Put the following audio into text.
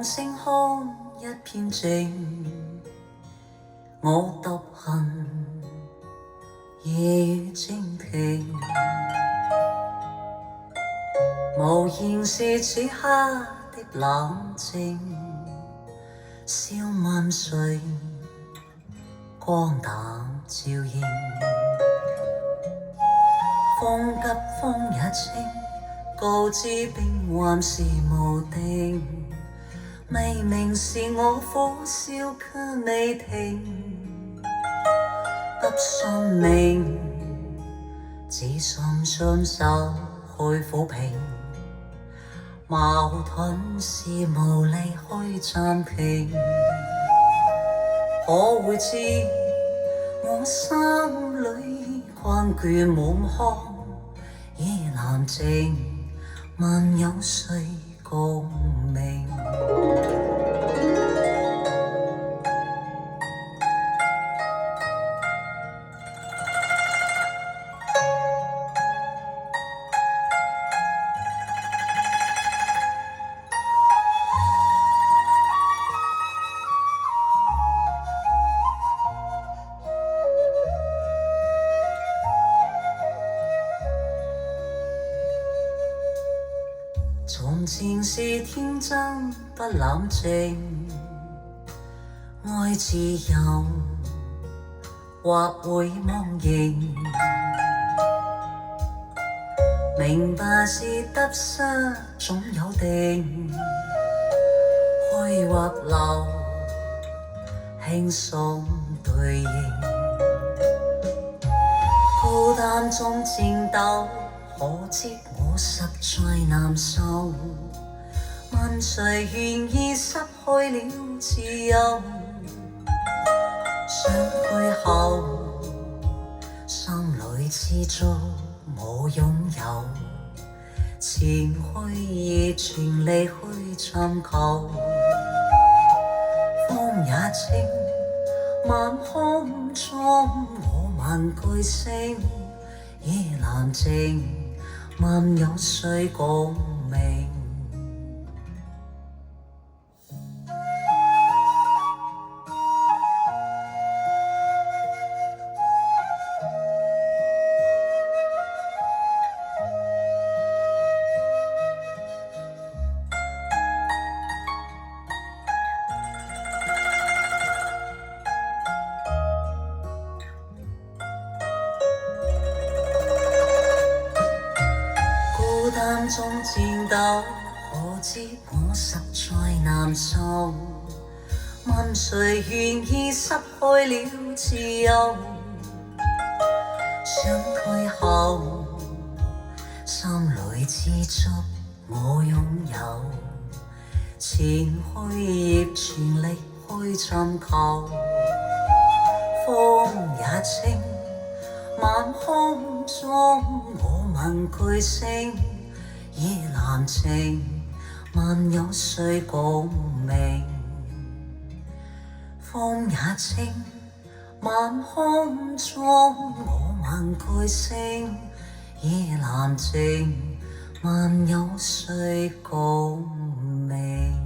星空一片靜，我獨行夜雨靜聽，無言是此刻的冷靜，笑萬歲光膽照映，風急風也清，告知變幻是無定，未明是我苦笑卻未停，不信命，只信雙手去撫平，矛盾是無力去暫停，可會知我心裏困倦滿腔，夜闌靜，問有誰共鳴？從前是天真不冷靜，愛自由或會忘形，明白是得失總有定，去或留輕鬆對應，孤單中戰鬥，可知我實在難受，問誰願意失去了自由？相對後，心裏知足無擁有，前去以全力去尋求，風也清，晚空中我問句星，夜闌靜，問有誰共鳴？孤單中戰鬥，可知我實在難受，問誰願意失去了自由？想退後，心裏知足我擁有，前去亦全力去尋求，風也清，晚空中我問句星，夜闌靜，問有誰共鳴？風也清，晚空中我問句星，夜闌靜，問有誰共鳴？